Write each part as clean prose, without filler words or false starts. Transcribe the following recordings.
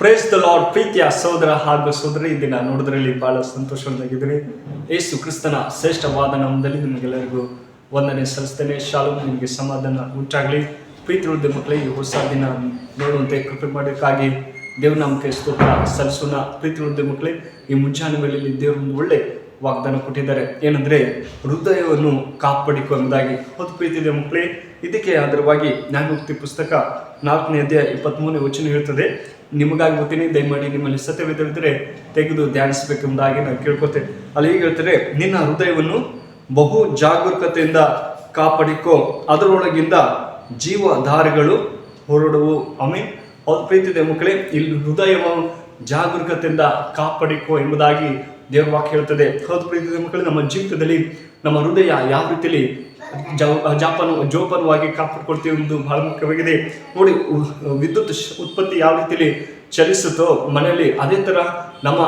Praise the lord. ಪ್ರೀತಿಯ ಸಹೋದರ ಹಾಗೂ ಸಹೋದರಿ, ದಿನ ನೋಡೋದ್ರಲ್ಲಿ ಬಹಳ ಸಂತೋಷವಾಗಿದ್ದೀನಿ. ಯೇಸು ಕ್ರಿಸ್ತನ ಶ್ರೇಷ್ಠವಾದ ನಾಮದಲ್ಲಿ ನಿಮಗೆಲ್ಲರಿಗೂ ವಂದನೆ ಸಲ್ಲಿಸ್ತೇನೆ. ಶಾಲೋಮ್, ನಿಮಗೆ ಸಮಾಧಾನ ಉಂಟಾಗಲಿ. ಪ್ರೀತಿ ಉಳಿದ ಮಕ್ಕಳೇ, ಈ ಹೊಸ ದಿನ ನೋಡುವಂತೆ ಕೃಪೆ ಮಾಡೋಕ್ಕಾಗಿ ದೇವ್ರ ನಾಮಕ್ಕೆ ಸ್ತೋತ್ರ ಸಲ್ಲಿಸೋಣ. ಪ್ರೀತಿ ಉಳಿದ ಮಕ್ಕಳೇ, ಈ ಮುಂಜಾನೆ ವೇಳೆಯಲ್ಲಿ ದೇವರು ಒಂದು ಒಳ್ಳೆ ವಾಗ್ದಾನ ಕೊಟ್ಟಿದ್ದಾರೆ. ಏನಂದರೆ ಹೃದಯವನ್ನು ಕಾಪಾಡಿಕೊ ಎಂಬುದಾಗಿ. ಹೌದು ಪ್ರೀತಿಯ ಮಕ್ಕಳೇ, ಇದಕ್ಕೆ ಆಧಾರವಾಗಿ ಜ್ಞಾನೋಕ್ತಿ ಪುಸ್ತಕ 4ನೇ ಅಧ್ಯಾಯ 23ನೇ ವಚನ ಹೇಳ್ತದೆ. ನಿಮಗಾಗಿ ಗೊತ್ತೀನಿ, ದಯಮಾಡಿ ನಿಮ್ಮಲ್ಲಿ ಸತ್ಯವಿದ್ದರೆ ತೆಗೆದು ಧ್ಯಾನಿಸಬೇಕೆಂಬುದಾಗಿ ನಾನು ಕೇಳ್ಕೊತೇನೆ. ಅಲ್ಲಿ ಹೀಗೆ ಹೇಳ್ತಾರೆ, ನಿನ್ನ ಹೃದಯವನ್ನು ಬಹು ಜಾಗರೂಕತೆಯಿಂದ ಕಾಪಾಡಿಕೊ, ಅದರೊಳಗಿಂದ ಜೀವಧಾರೆಗಳು ಹೊರಡುವು. ಆಮೇಲೆ ಹೌದು ಪ್ರೀತಿಯ ಮಕ್ಕಳೇ, ಇಲ್ಲಿ ಹೃದಯವನ್ನು ಜಾಗರೂಕತೆಯಿಂದ ಕಾಪಾಡಿಕೊ ಎಂಬುದಾಗಿ ದೇವರ ವಾಕ್ಯ ಹೇಳ್ತದೆ. ಹೌದು ಪ್ರೀತಿಯ ಮಕ್ಕಳೇ, ನಮ್ಮ ಜೀವಿತದಲ್ಲಿ ನಮ್ಮ ಹೃದಯ ಯಾವ ರೀತಿಯಲ್ಲಿ ಜೋಪಾನವಾಗಿ ಕಾಪಾಡ್ಕೊಳ್ತೀವಿ ಎಂದು ಬಹಳ ಮುಖ್ಯವಾಗಿದೆ. ನೋಡಿ, ವಿದ್ಯುತ್ ಉತ್ಪತ್ತಿ ಯಾವ ರೀತಿಯಲ್ಲಿ ಚಲಿಸುತ್ತೋ ಮನೆಯಲ್ಲಿ, ಅದೇ ಥರ ನಮ್ಮ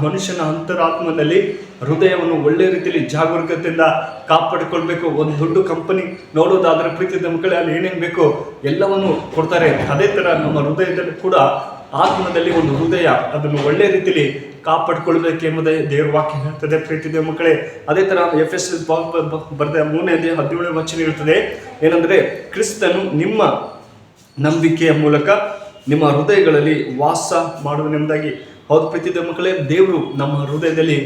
ಮನುಷ್ಯನ ಅಂತರಾತ್ಮನಲ್ಲಿ ಹೃದಯವನ್ನು ಒಳ್ಳೆ ರೀತಿಯಲ್ಲಿ ಜಾಗರೂಕತೆಯಿಂದ ಕಾಪಾಡಿಕೊಳ್ಬೇಕು. ಒಂದು ದೊಡ್ಡ ಕಂಪನಿ ನೋಡೋದಾದ್ರೆ ಪ್ರೀತಿಯ ಮಕ್ಕಳೇ, ಅಲ್ಲಿ ಏನೇನು ಬೇಕೋ ಎಲ್ಲವನ್ನು ಕೊಡ್ತಾರೆ. ಅದೇ ಥರ ನಮ್ಮ ಹೃದಯದಲ್ಲಿ ಕೂಡ ಆತ್ಮದಲ್ಲಿ ಒಂದು ಹೃದಯ, ಅದನ್ನು ಒಳ್ಳೆ ರೀತಿಯಲ್ಲಿ ಕಾಪಾಡಿಕೊಳ್ಬೇಕು ಎಂಬುದೇ ದೇವರ ವಾಕ್ಯ ಹೇಳ್ತದೆ. ಪ್ರೀತಿಯ ಮಕ್ಕಳೇ, ಅದೇ ಥರ ಎಫೆಸ್ ಬರೆದ 3ನೇ ಅಧ್ಯಾಯ 17ನೇ ವಚನ ಹೇಳ್ತದೆ. ಏನಂದರೆ, ಕ್ರಿಸ್ತನು ನಿಮ್ಮ ನಂಬಿಕೆಯ ಮೂಲಕ ನಿಮ್ಮ ಹೃದಯಗಳಲ್ಲಿ ವಾಸ ಮಾಡುವನೆಂಬುದಾಗಿ. ಹೌದು ಪ್ರೀತಿಯ ಮಕ್ಕಳೇ, ದೇವರು ನಮ್ಮ ಹೃದಯದಲ್ಲಿ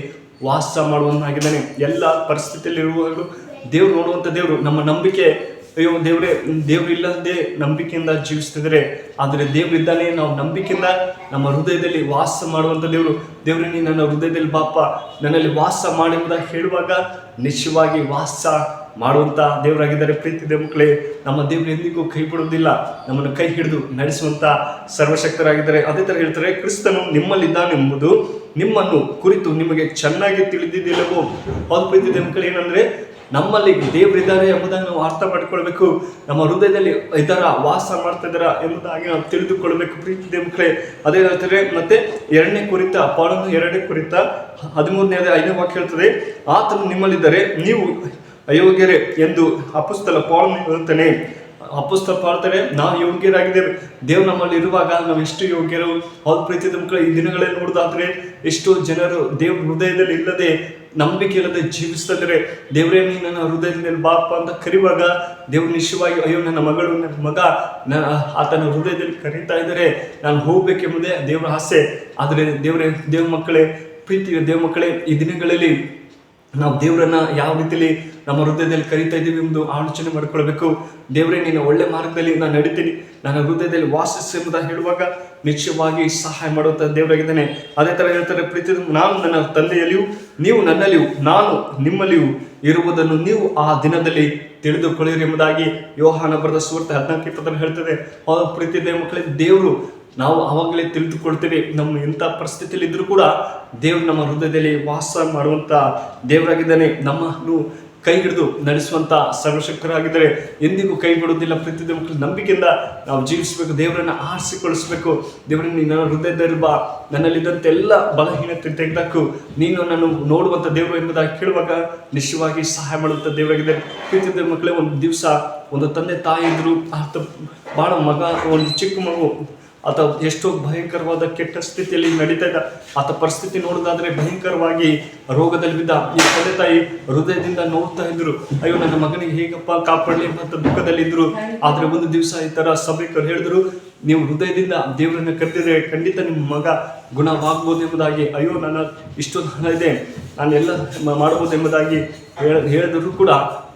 ವಾಸ ಮಾಡುವನಾಗಿದ್ದಾನೆ. ಎಲ್ಲ ಪರಿಸ್ಥಿತಿಯಲ್ಲಿರುವಾಗಲೂ ದೇವ್ರು ನೋಡುವಂಥ ದೇವರು. ನಮ್ಮ ನಂಬಿಕೆ, ಅಯ್ಯೋ ದೇವ್ರು ಇಲ್ಲದೆ ನಂಬಿಕೆಯಿಂದ ಜೀವಿಸ್ತಿದ್ರೆ, ಆದರೆ ದೇವರಿದ್ದಾನೆ, ನಾವು ನಂಬಿಕೆಯಿಂದ ನಮ್ಮ ಹೃದಯದಲ್ಲಿ ವಾಸ ಮಾಡುವಂಥ ದೇವರು ನೀ ನನ್ನ ಹೃದಯದಲ್ಲಿ ಬಾಪ, ನನ್ನಲ್ಲಿ ವಾಸ ಮಾಡೆಂಬುದಾಗಿ ಹೇಳುವಾಗ ನಿಶ್ಚಯವಾಗಿ ವಾಸ ಮಾಡುವಂಥ ದೇವರಾಗಿದ್ದಾರೆ. ಪ್ರೀತಿಯ ಮಕ್ಕಳೇ, ನಮ್ಮ ದೇವರು ಎಂದಿಗೂ ಕೈ ಬಿಡುವುದಿಲ್ಲ, ನಮ್ಮನ್ನು ಕೈ ಹಿಡಿದು ನಡೆಸುವಂಥ ಸರ್ವಶಕ್ತರಾಗಿದ್ದಾರೆ. ಅದೇ ಥರ ಹೇಳ್ತಾರೆ, ಕ್ರಿಸ್ತನು ನಿಮ್ಮಲ್ಲಿದ್ದಾನೆಂಬುದು ನಿಮ್ಮನ್ನು ಕುರಿತು ನಿಮಗೆ ಚೆನ್ನಾಗಿ ತಿಳಿದಿದ್ದಿಲ್ಲವೋ. ಹೌದು ಪ್ರೀತಿಯ ಮಕ್ಕಳು, ಏನಂದರೆ ನಮ್ಮಲ್ಲಿ ದೇವರಿದ್ದಾರೆ ಎಂಬುದನ್ನು ನಾವು ಅರ್ಥ ಮಾಡಿಕೊಳ್ಬೇಕು. ನಮ್ಮ ಹೃದಯದಲ್ಲಿ ಇದರ ವಾಸ ಮಾಡ್ತಾ ಇದ್ದಾರ ಎಂಬುದಾಗಿ ನಾವು ತಿಳಿದುಕೊಳ್ಬೇಕು. ಪ್ರೀತಿಯ ಮಕ್ಕಳೇ, ಅದೇ ಹೇಳ್ತಾರೆ. ಮತ್ತೆ 2ನೇ ಕುರಿತ 13ನೇ 5ನೇ ವಾಕ್ಯ ಹೇಳ್ತದೆ, ಆತನು ನಿಮ್ಮಲ್ಲಿದ್ದರೆ ನೀವು ಅಯೋಗ್ಯರೇ ಎಂದು ಅಪೊಸ್ತಲ ಪೌಲನು ಹೇಳ್ತಾನೆ. ಅಪೊಸ್ತಲ ಪಾಳ್ತಾರೆ, ನಾವು ಯೋಗ್ಯರಾಗಿದ್ದೇವೆ. ದೇವ್ರು ನಮ್ಮಲ್ಲಿ ಇರುವಾಗ ನಾವು ಎಷ್ಟು ಯೋಗ್ಯರು. ಹೌದು ಪ್ರೀತಿಯ ಮಕ್ಕಳು, ಈ ದಿನಗಳಲ್ಲಿ ನೋಡೋದಾದ್ರೆ ಎಷ್ಟೋ ಜನರು ದೇವ್ರ ಹೃದಯದಲ್ಲಿ ಇಲ್ಲದೆ, ನಂಬಿಕೆ ಇಲ್ಲದೆ ಜೀವಿಸ್ತಿದ್ದಾರೆ. ದೇವರೇ ನೀ ನನ್ನ ಹೃದಯದಲ್ಲಿ ಬಾಪ ಅಂತ ಕರೆಯುವಾಗ ದೇವ್ರು ನಿಶ್ಚಯವಾಗಿ, ಅಯ್ಯೋ ನನ್ನ ಮಗಳು, ನನ್ನ ಮಗ ಆತನ ಹೃದಯದಲ್ಲಿ ಕರೀತಾ ಇದ್ದಾರೆ, ನಾನು ಹೋಗ್ಬೇಕೆಂಬುದೇ ದೇವರ ಆಸೆ. ಆದರೆ ದೇವ್ರ ಮಕ್ಕಳೇ, ಪ್ರೀತಿಯ ದೇವ್ರ ಮಕ್ಕಳೇ, ಈ ದಿನಗಳಲ್ಲಿ ನಾವು ದೇವರನ್ನ ಯಾವ ರೀತಿಯಲ್ಲಿ ನಮ್ಮ ಹೃದಯದಲ್ಲಿ ಕರೀತಾ ಇದ್ದೀವಿ ಎಂದು ಆಲೋಚನೆ ಮಾಡಿಕೊಳ್ಬೇಕು. ದೇವರೇ ನೀನು ಒಳ್ಳೆ ಮಾರ್ಗದಲ್ಲಿ ನಾನು ನಡೀತೀನಿ, ನನ್ನ ಹೃದಯದಲ್ಲಿ ವಾಸಿಸೆಂಬುದಾಗಿ ಹೇಳುವಾಗ ನಿಶ್ಚಯವಾಗಿ ಸಹಾಯ ಮಾಡುವಂಥ ದೇವರಾಗಿದ್ದಾನೆ. ಅದೇ ಥರ ಹೇಳ್ತಾರೆ, ಪ್ರೀತಿ ನಾನು ನನ್ನ ತಂದೆಯಲ್ಲಿಯೂ ನೀವು ನನ್ನಲ್ಲಿಯೂ ನಾನು ನಿಮ್ಮಲ್ಲಿಯೂ ಇರುವುದನ್ನು ನೀವು ಆ ದಿನದಲ್ಲಿ ತಿಳಿದುಕೊಳ್ಳಿರಿ ಎಂಬುದಾಗಿ ಯೋಹಾನ ಬರೆದ ಸುವಾರ್ತೆ 14:20 ಹೇಳ್ತದೆ. ಪ್ರೀತಿಯ ಮಕ್ಕಳೇ, ದೇವರು ನಾವು ಆವಾಗಲೇ ತಿಳಿದುಕೊಳ್ತೇವೆ. ನಮ್ಮ ಎಂಥ ಪರಿಸ್ಥಿತಿಯಲ್ಲಿ ಇದ್ರೂ ಕೂಡ ದೇವ್ರು ನಮ್ಮ ಹೃದಯದಲ್ಲಿ ವಾಸ ಮಾಡುವಂಥ ದೇವರಾಗಿದ್ದಾನೆ. ನಮ್ಮನ್ನು ಕೈ ಹಿಡಿದು ನಡೆಸುವಂಥ ಸರ್ವಶಕ್ತರಾಗಿದ್ದಾರೆ. ಎಂದಿಗೂ ಕೈ ಬಿಡೋದಿಲ್ಲ. ಪ್ರೀತಿಯ ಮಕ್ಕಳು, ನಂಬಿಕೆಯಿಂದ ನಾವು ಜೀವಿಸಬೇಕು, ದೇವರನ್ನು ಆರಿಸಿಕೊಳ್ಳಿಸಬೇಕು. ದೇವರನ್ನು ನನ್ನ ಹೃದಯದಲ್ಲಿ ಬಾ, ನನ್ನಲ್ಲಿದ್ದಂಥ ಎಲ್ಲ ಬಲಹೀನತೆ ತೆಗೆದಾಕು, ನೀನು ನನ್ನನ್ನು ನೋಡುವಂಥ ದೇವರು ಎಂಬುದಾಗಿ ಕೇಳುವಾಗ ನಿಶ್ಚಯವಾಗಿ ಸಹಾಯ ಮಾಡುವಂಥ ದೇವರಾಗಿದ್ದಾರೆ. ಪ್ರೀತಿಯ ಮಕ್ಕಳೇ, ಒಂದು ದಿವಸ ಒಂದು ತಂದೆ ತಾಯಿ ಇದ್ರು, ಭಾಳ ಮಗ, ಒಂದು ಚಿಕ್ಕ ಮಗು ಆತ ಎಷ್ಟೋ ಭಯಂಕರವಾದ ಕೆಟ್ಟ ಸ್ಥಿತಿಯಲ್ಲಿ ನಡೀತಾ ಇದ್ದ. ಆತ ಪರಿಸ್ಥಿತಿ ನೋಡೋದಾದ್ರೆ ಭಯಂಕರವಾಗಿ ರೋಗದಲ್ಲಿ ಬಿದ್ದ. ಈ ತಂದೆ ತಾಯಿ ಹೃದಯದಿಂದ ನೋಡ್ತಾ ಇದ್ರು, ಅಯ್ಯೋ ನನ್ನ ಮಗನಿಗೆ ಹೇಗಪ್ಪ ಕಾಪಾಡಲಿ ಅಂತ ದುಃಖದಲ್ಲಿದ್ದರು. ಆದರೆ ಒಂದು ದಿವಸ ಈ ಥರ ಸಭೆಕರು ಹೇಳಿದ್ರು, ನೀವು ಹೃದಯದಿಂದ ದೇವರನ್ನು ಕರೆದಿದ್ರೆ ಖಂಡಿತ ನಿಮ್ಮ ಮಗ ಗುಣವಾಗ್ಬೋದು ಎಂಬುದಾಗಿ. ಅಯ್ಯೋ ನನ್ನ ಇಷ್ಟೊಂದು ಹಣ ಇದೆ, ನಾನು ಎಲ್ಲ ಮಾಡ್ಬೋದು ಎಂಬುದಾಗಿ ಹೇಳಿದ್ರು ಕೂಡ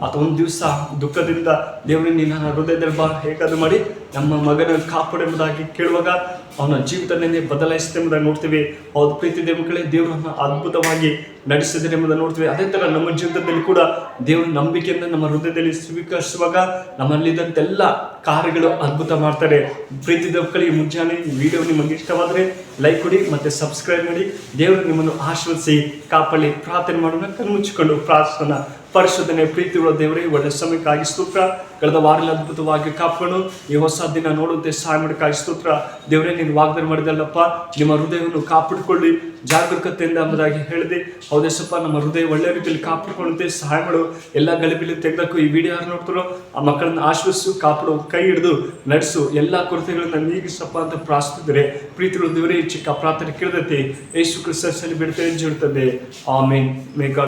ಆತ ಒಂದು ದಿವಸ ದುಃಖದಿಂದ ದೇವರನ್ನ ನನ್ನ ಹೃದಯದಲ್ಲಿ ಬಾ, ಹೇಗಾದ್ರೂ ಮಾಡಿ ನಮ್ಮ ಮಗನ ಕಾಪಾಡೆಂಬುದಾಗಿ ಕೇಳುವಾಗ ಅವನ ಜೀವಿತನೇ ಬದಲಾಯಿಸಿದೆ ಎಂಬುದಾಗಿ ನೋಡ್ತೀವಿ. ಹೌದು ಪ್ರೀತಿಯ ಮಕ್ಕಳೇ, ದೇವರನ್ನು ಅದ್ಭುತವಾಗಿ ನಡೆಸಿದರೆ ಎಂಬುದನ್ನು ನೋಡ್ತೀವಿ. ಅದೇ ಥರ ನಮ್ಮ ಜೀವಿತದಲ್ಲಿ ಕೂಡ ದೇವರ ನಂಬಿಕೆಯಿಂದ ನಮ್ಮ ಹೃದಯದಲ್ಲಿ ಸ್ವೀಕರಿಸುವಾಗ ನಮ್ಮಲ್ಲಿದ್ದಂತೆಲ್ಲ ಕಾರ್ಯಗಳು ಅದ್ಭುತ ಮಾಡ್ತಾರೆ. ಪ್ರೀತಿಯ ಮಕ್ಕಳಿಗೆ ಮುಂಜಾನೆ ಈ ವಿಡಿಯೋ ನಿಮಗೆ ಇಷ್ಟವಾದರೆ ಲೈಕ್ ಕೊಡಿ ಮತ್ತು ಸಬ್ಸ್ಕ್ರೈಬ್ ಮಾಡಿ. ದೇವರು ನಿಮ್ಮನ್ನು ಆಶೀರ್ವದಿಸಿ ಕಾಪಾಡಿ. ಪ್ರಾರ್ಥನೆ ಮಾಡೋಣ. ಕಣ್ಣು ಮುಚ್ಚಿಕೊಂಡು ಪ್ರಾರ್ಥನಾ. ಪರಿಶೋಧನೆ ಪ್ರೀತಿಗಳ ದೇವರೇ ಒಳ್ಳೆ ಸಮಯಕ್ಕಾಗಿ ಸ್ತೋತ್ರ. ಕಳೆದ ವಾರದಲ್ಲಿ ಅದ್ಭುತವಾಗಿ ಕಾಪಾಡು ಈ ಹೊಸ ದಿನ ನೋಡುವಂತೆ ಸಹಾಯ ಮಾಡೋಕ್ಕಾಗಿ ಸ್ತೋತ್ರ. ದೇವರೇ ನೀನು ವಾಗ್ದಾನ ಮಾಡಿದಲ್ಲಪ್ಪ, ನಿಮ್ಮ ಹೃದಯವನ್ನು ಕಾಪಾಡಿಕೊಳ್ಳಿ ಜಾಗರೂಕತೆಯಿಂದ ಎಂಬುದಾಗಿ ಹೇಳಿದೆ. ಹೌದೇಸಪ್ಪ, ನಮ್ಮ ಹೃದಯ ಒಳ್ಳೆ ರೀತಿಯಲ್ಲಿ ಕಾಪಾಡಿಕೊಳ್ಳುತ್ತೆ ಸಹಾಯ ಮಾಡು. ಎಲ್ಲ ಗಲಿಬಿಲಿ ತೆಗೆದಕ್ಕೂ ಈ ವಿಡಿಯೋ ಯಾರು ನೋಡ್ತಾರೋ ಆ ಮಕ್ಕಳನ್ನ ಆಶ್ವಸಿಸು, ಕಾಪಾಡು, ಕೈ ಹಿಡಿದು ನಡೆಸು, ಎಲ್ಲ ಕೊರತೆಗಳನ್ನ ನೀಗಿಸಪ್ಪ ಅಂತ ಪ್ರಾರ್ಥಿಸಿದರೆ ಪ್ರೀತಿಗಳು ದೇವರೇ ಚಿಕ್ಕ ಪ್ರಾರ್ಥನೆ ಕೇಳಿದೈತಿ ಯೇಸು ಕ್ರಿಸ್ತನಲ್ಲಿ ಬಿಡುತ್ತೇನೆ ಜೀವಿತದೆ. ಆಮೇನ್. ಮೇ ಗಾಡ್